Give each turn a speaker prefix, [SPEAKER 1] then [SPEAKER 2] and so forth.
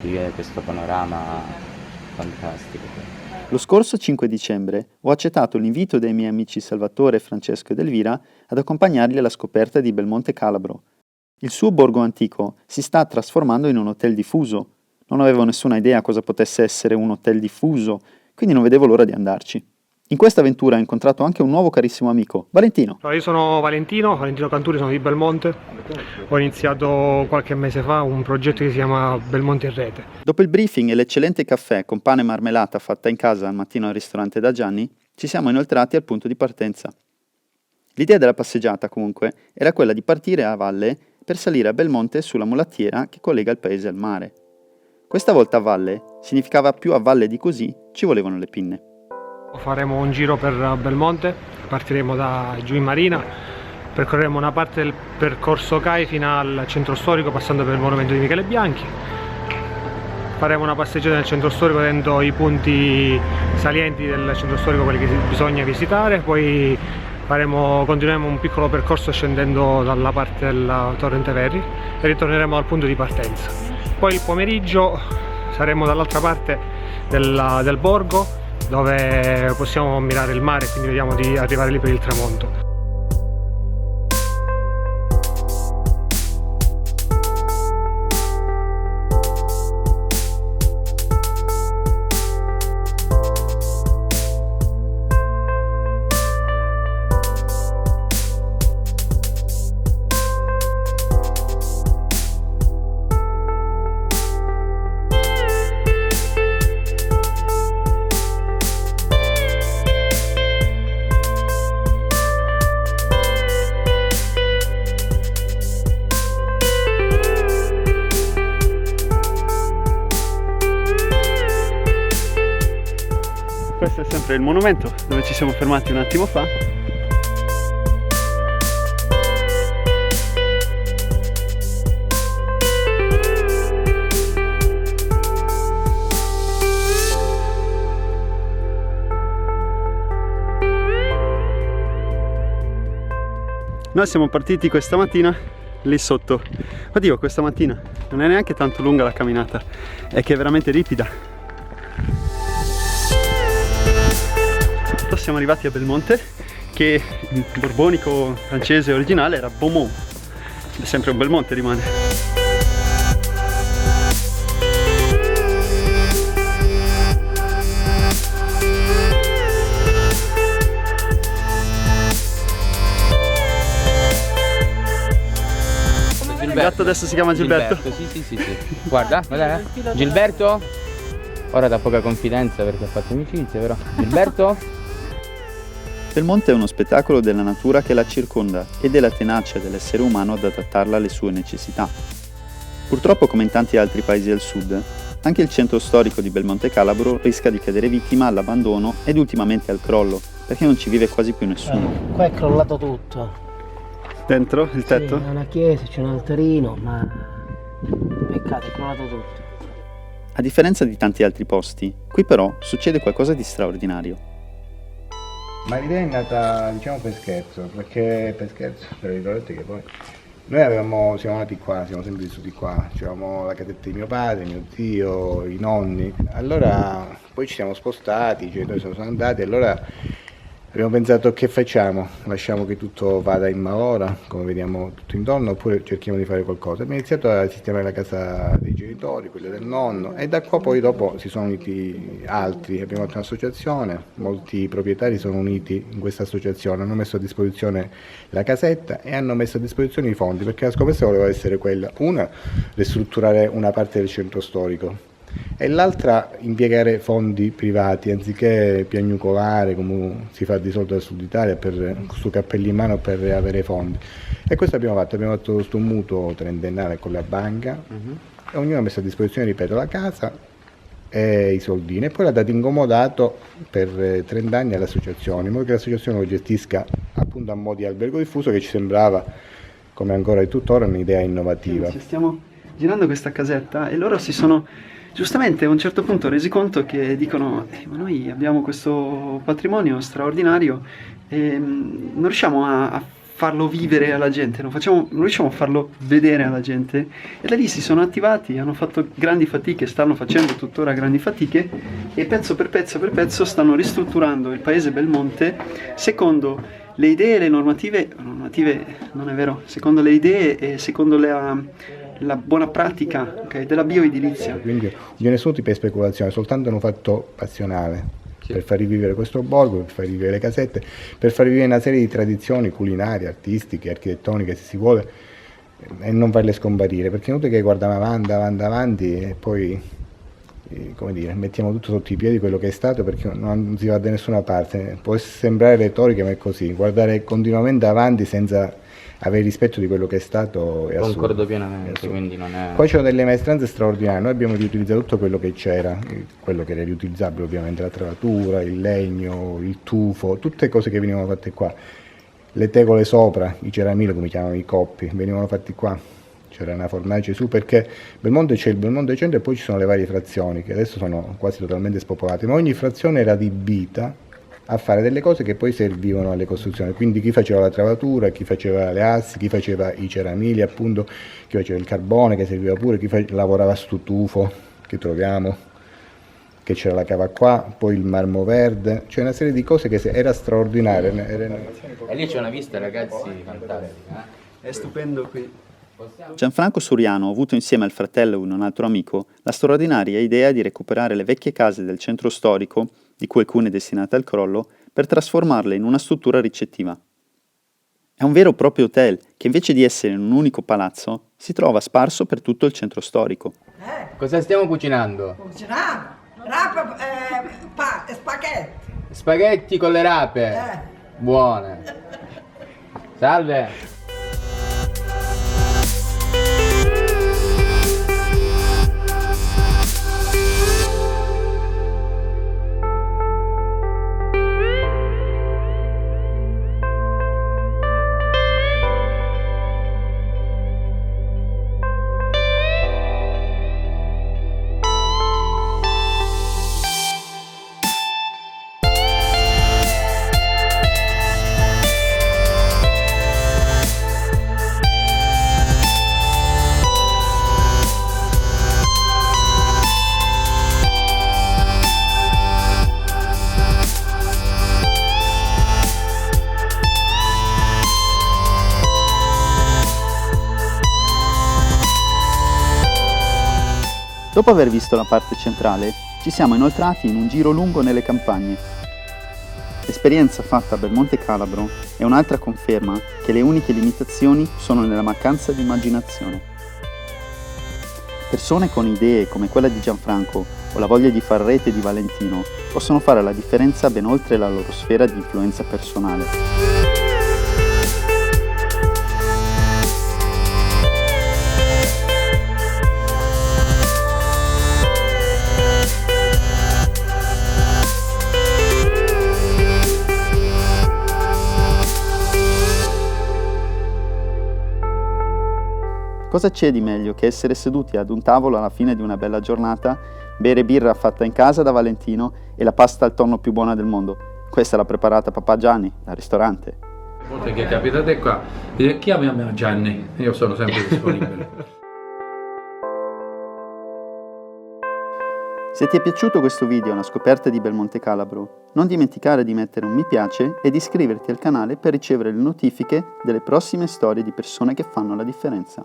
[SPEAKER 1] Vivere questo panorama fantastico.
[SPEAKER 2] Lo scorso 5 dicembre ho accettato l'invito dei miei amici Salvatore, Francesco ed Elvira ad accompagnarli alla scoperta di Belmonte Calabro. Il suo borgo antico si sta trasformando in un hotel diffuso. Non avevo nessuna idea cosa potesse essere un hotel diffuso, quindi non vedevo l'ora di andarci. In questa avventura ho incontrato anche un nuovo carissimo amico, Valentino.
[SPEAKER 3] Io sono Valentino Canturi, sono di Belmonte. Ho iniziato qualche mese fa un progetto che si chiama Belmonte in Rete.
[SPEAKER 2] Dopo il briefing e l'eccellente caffè con pane e marmellata fatta in casa al mattino al ristorante da Gianni, ci siamo inoltrati al punto di partenza. L'idea della passeggiata, comunque, era quella di partire a valle per salire a Belmonte sulla mulattiera che collega il paese al mare. Questa volta a valle significava più a valle di così ci volevano le pinne.
[SPEAKER 3] Faremo un giro per Belmonte, partiremo da giù in Marina, percorreremo una parte del percorso CAI fino al centro storico passando per il monumento di Michele Bianchi. Faremo una passeggiata nel centro storico vedendo i punti salienti del centro storico, quelli che bisogna visitare, poi continueremo un piccolo percorso scendendo dalla parte del Torrente Verri e ritorneremo al punto di partenza. Poi il pomeriggio saremo dall'altra parte del borgo, dove possiamo ammirare il mare, quindi vediamo di arrivare lì per il tramonto.
[SPEAKER 2] Questo è sempre il monumento dove ci siamo fermati un attimo fa. Noi siamo partiti questa mattina lì sotto. Oddio, questa mattina non è neanche tanto lunga la camminata, è che è veramente ripida. Siamo arrivati a Belmonte, che in borbonico francese originale era Beaumont, è sempre un Belmonte rimane. Il gatto adesso si chiama Gilberto?
[SPEAKER 1] Sì. Guarda. Gilberto? Ora da poca confidenza perché ha fatto amicizia, però. Gilberto?
[SPEAKER 2] Belmonte è uno spettacolo della natura che la circonda e della tenacia dell'essere umano ad adattarla alle sue necessità. Purtroppo, come in tanti altri paesi del sud, anche il centro storico di Belmonte Calabro rischia di cadere vittima all'abbandono ed ultimamente al crollo, perché non ci vive quasi più nessuno.
[SPEAKER 4] Qua è crollato tutto.
[SPEAKER 2] Dentro il tetto?
[SPEAKER 4] Sì, c'è una chiesa, c'è un altarino, ma peccato, è crollato tutto.
[SPEAKER 2] A differenza di tanti altri posti, qui però succede qualcosa di straordinario.
[SPEAKER 5] Ma l'idea è nata, diciamo, per scherzo, tra virgolette, che poi noi siamo nati qua, siamo sempre vissuti qua, avevamo la casetta di mio padre, mio zio, i nonni, allora poi ci siamo spostati, i genitori sono andati, allora abbiamo pensato che facciamo? Lasciamo che tutto vada in malora, come vediamo tutto intorno, oppure cerchiamo di fare qualcosa? Abbiamo iniziato a sistemare la casa dei genitori, quella del nonno, e da qua poi dopo si sono uniti altri, abbiamo fatto un'associazione, molti proprietari sono uniti in questa associazione, hanno messo a disposizione la casetta e hanno messo a disposizione i fondi, perché la scommessa voleva essere quella: una, ristrutturare una parte del centro storico, e l'altra impiegare fondi privati anziché piagnucolare come si fa di solito al sud Italia su cappelli in mano per avere fondi. E questo abbiamo fatto questo mutuo trentennale con la banca, e ognuno ha messo a disposizione, ripeto, la casa e i soldini, e poi l'ha dato incomodato per 30 anni all'associazione, in modo che l'associazione lo gestisca appunto a mo' di albergo diffuso, che ci sembrava, come ancora e tuttora, un'idea innovativa.
[SPEAKER 2] Stiamo girando questa casetta e loro si sono giustamente a un certo punto resi conto che dicono ma noi abbiamo questo patrimonio straordinario e non riusciamo a farlo vivere alla gente, non riusciamo a farlo vedere alla gente, e da lì si sono attivati, hanno fatto grandi fatiche, stanno facendo tuttora grandi fatiche, e pezzo per pezzo stanno ristrutturando il paese Belmonte secondo le idee e le normative non è vero, secondo le idee e secondo la buona pratica, okay, della bioedilizia.
[SPEAKER 5] Quindi non c'è nessun tipo di speculazione, soltanto un fatto passionale. Per far rivivere questo borgo, per far rivivere le casette, per far rivivere una serie di tradizioni culinarie, artistiche, architettoniche, se si vuole, e non farle scomparire, perché è inutile che guardiamo avanti e poi, come dire, mettiamo tutto sotto i piedi quello che è stato, perché non si va da nessuna parte. Può sembrare retorica, ma è così, guardare continuamente avanti senza avere rispetto di quello che è stato è assurdo.
[SPEAKER 1] Concordo pienamente, quindi non è...
[SPEAKER 5] Poi c'erano delle maestranze straordinarie, noi abbiamo riutilizzato tutto quello che c'era, quello che era riutilizzabile ovviamente, la travatura, il legno, il tufo, tutte cose che venivano fatte qua, le tegole sopra, i ceramili come chiamano i coppi, venivano fatti qua, c'era una fornace su, perché Belmonte c'è il Belmonte Centro e poi ci sono le varie frazioni che adesso sono quasi totalmente spopolate, ma ogni frazione era adibita a fare delle cose che poi servivano alle costruzioni, quindi chi faceva la travatura, chi faceva le assi, chi faceva i ceramili appunto, chi faceva il carbone che serviva pure, chi lavorava sto tufo che troviamo, che c'era la cava qua, poi il marmo verde, cioè una serie di cose che era straordinaria.
[SPEAKER 1] E lì c'è una vista, ragazzi, fantastica.
[SPEAKER 2] È stupendo qui. Gianfranco Suriano ha avuto insieme al fratello e un altro amico la straordinaria idea di recuperare le vecchie case del centro storico, di cui alcune destinate al crollo, per trasformarle in una struttura ricettiva. È un vero e proprio hotel che invece di essere in un unico palazzo si trova sparso per tutto il centro storico.
[SPEAKER 1] Cosa stiamo cucinando?
[SPEAKER 6] Cucinando, spaghetti.
[SPEAKER 1] Spaghetti con le rape. Buone. Salve.
[SPEAKER 2] Dopo aver visto la parte centrale, ci siamo inoltrati in un giro lungo nelle campagne. L'esperienza fatta a Belmonte Calabro è un'altra conferma che le uniche limitazioni sono nella mancanza di immaginazione. Persone con idee come quella di Gianfranco o la voglia di far rete di Valentino possono fare la differenza ben oltre la loro sfera di influenza personale. Cosa c'è di meglio che essere seduti ad un tavolo alla fine di una bella giornata, bere birra fatta in casa da Valentino e la pasta al tonno più buona del mondo? Questa l'ha preparata papà Gianni, al ristorante.
[SPEAKER 7] Volte che capitate qua, dite chiamiamo Gianni, io sono sempre disponibile.
[SPEAKER 2] Se ti è piaciuto questo video, una scoperta di Belmonte Calabro, non dimenticare di mettere un mi piace e di iscriverti al canale per ricevere le notifiche delle prossime storie di persone che fanno la differenza.